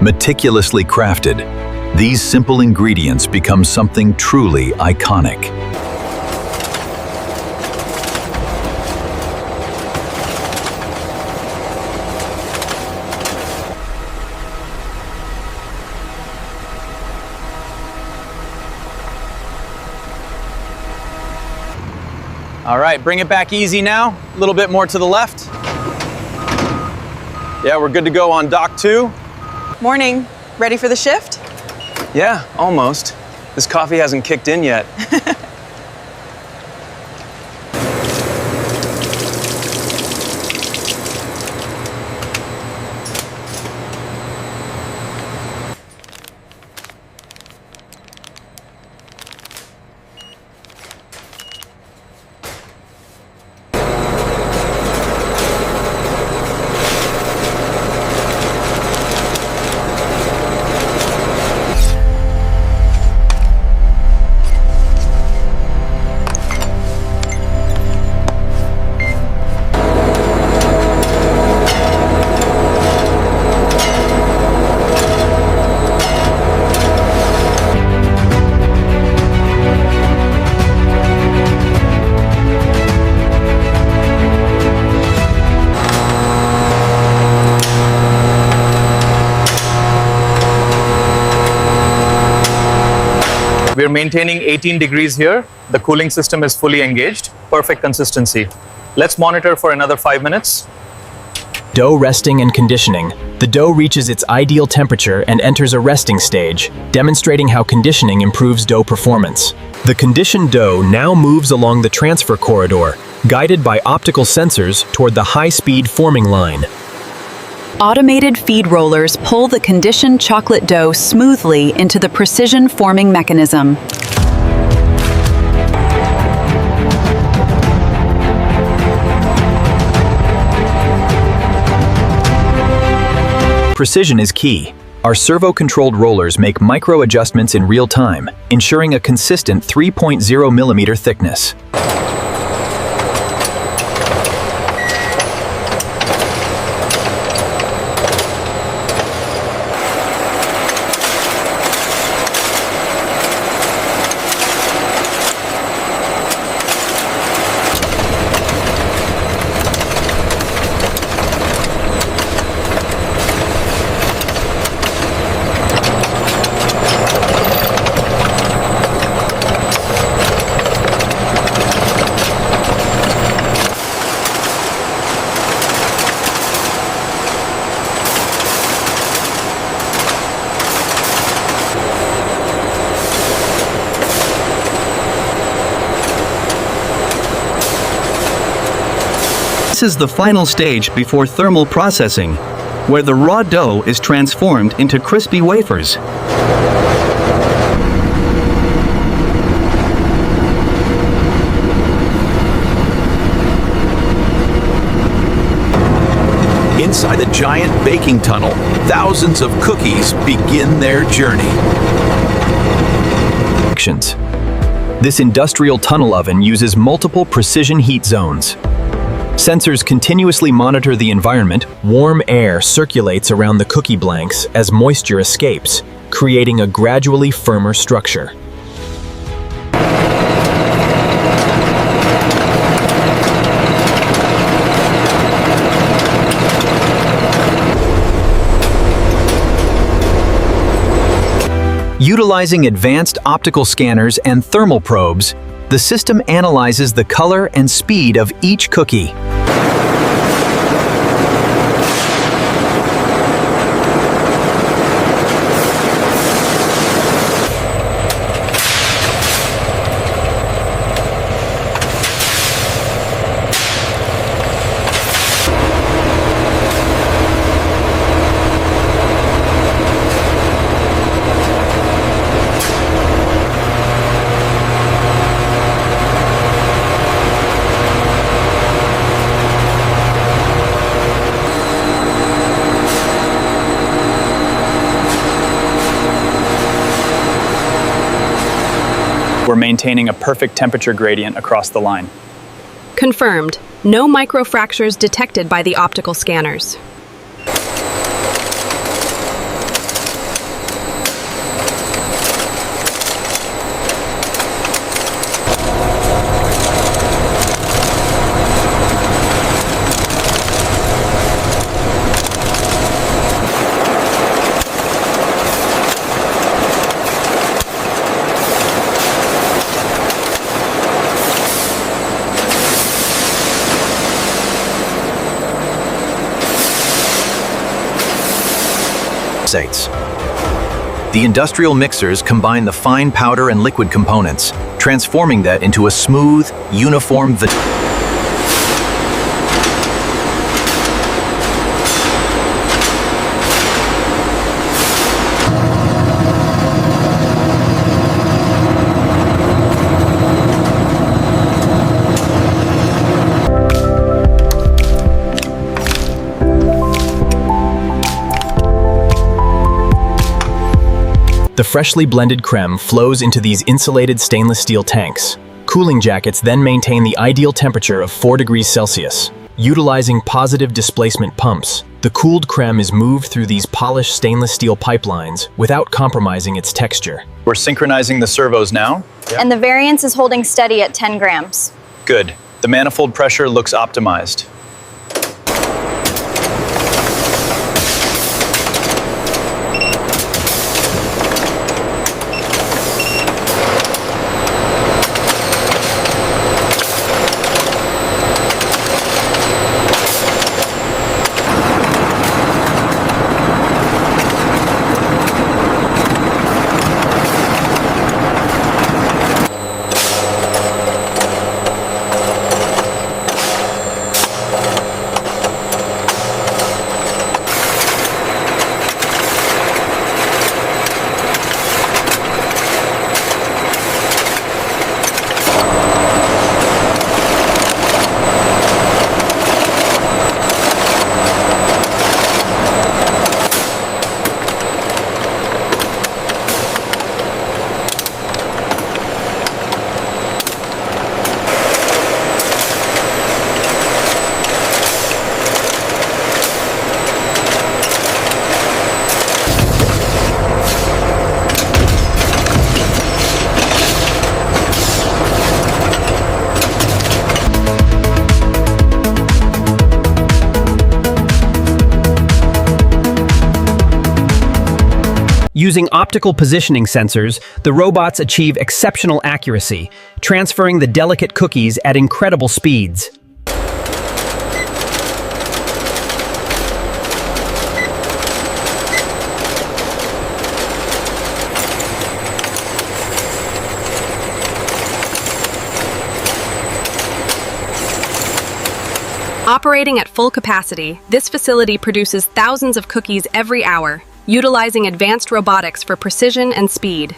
Meticulously crafted, these simple ingredients become something truly iconic. All right, bring it back easy now. A little bit more to the left. Yeah, we're good to go on dock 2. Morning. Ready for the shift? Yeah, almost. This coffee hasn't kicked in yet. We're maintaining 18 degrees here. The cooling system is fully engaged. Perfect consistency. Let's monitor for another 5 minutes. Dough resting and conditioning. The dough reaches its ideal temperature and enters a resting stage, demonstrating how conditioning improves dough performance. The conditioned dough now moves along the transfer corridor, guided by optical sensors toward the high-speed forming line. Automated feed rollers pull the conditioned chocolate dough smoothly into the precision forming mechanism. Precision is key. Our servo-controlled rollers make micro adjustments in real time, ensuring a consistent 3.0 millimeter thickness. This is the final stage before thermal processing, where the raw dough is transformed into crispy wafers. Inside a giant baking tunnel, thousands of cookies begin their journey. This industrial tunnel oven uses multiple precision heat zones. Sensors continuously monitor the environment. Warm air circulates around the cookie blanks as moisture escapes, creating a gradually firmer structure. Utilizing advanced optical scanners and thermal probes, the system analyzes the color and speed of each cookie. We're maintaining a perfect temperature gradient across the line. Confirmed. No microfractures detected by the optical scanners. The industrial mixers combine the fine powder and liquid components, transforming that into a smooth, uniform The freshly blended creme flows into these insulated stainless steel tanks. Cooling jackets then maintain the ideal temperature of 4 degrees Celsius. Utilizing positive displacement pumps, the cooled creme is moved through these polished stainless steel pipelines without compromising its texture. We're synchronizing the servos now. And the variance is holding steady at 10 grams. Good. The manifold pressure looks optimized. Using optical positioning sensors, the robots achieve exceptional accuracy, transferring the delicate cookies at incredible speeds. Operating at full capacity, this facility produces thousands of cookies every hour, utilizing advanced robotics for precision and speed.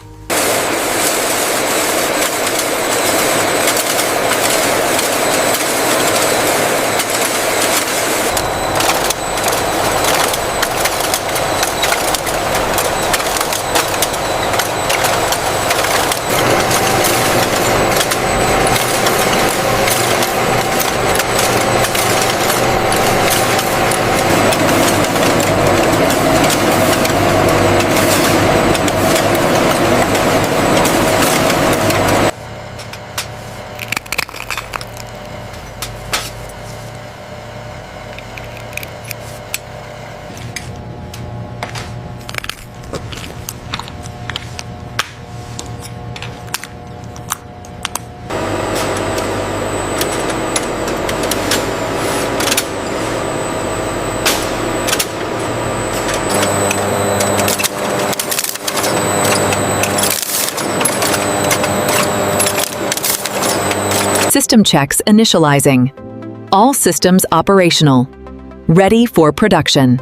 System checks initializing. All systems operational. Ready for production.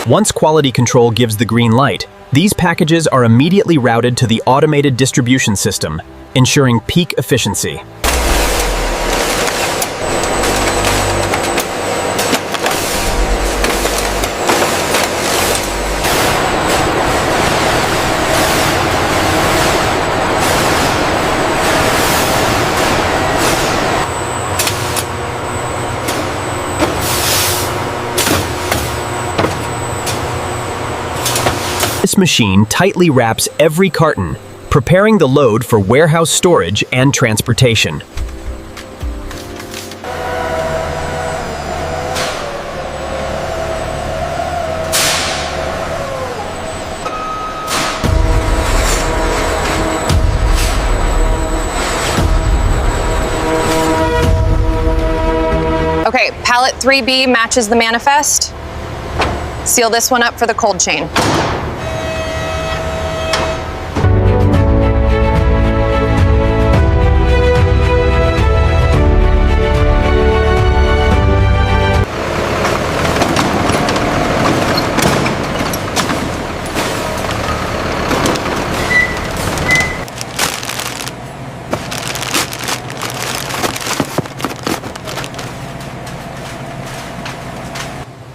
Once quality control gives the green light, These packages are immediately routed to the automated distribution system, ensuring peak efficiency. This machine tightly wraps every carton, preparing the load for warehouse storage and transportation. Okay, pallet 3B matches the manifest. Seal this one up for the cold chain.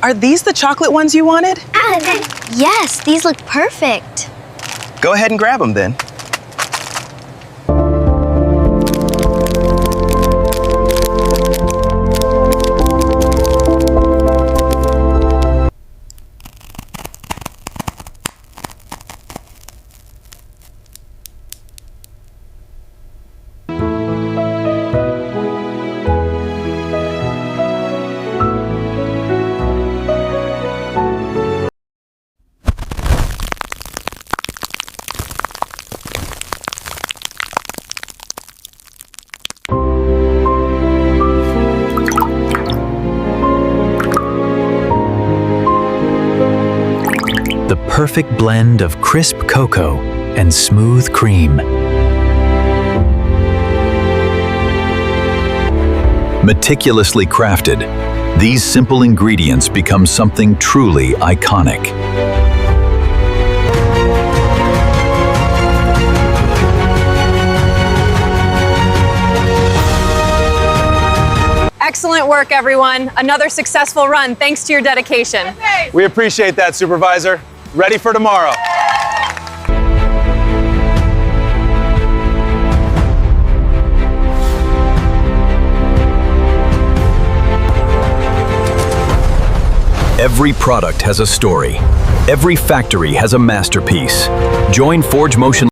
Are these the chocolate ones you wanted? Yes, these look perfect. Go ahead and grab them then. The perfect blend of crisp cocoa and smooth cream. Meticulously crafted, these simple ingredients become something truly iconic. Excellent work, everyone. Another successful run thanks to your dedication. We appreciate that, Supervisor. Ready for tomorrow. Every product has a story. Every factory has a masterpiece. Join Forgemotion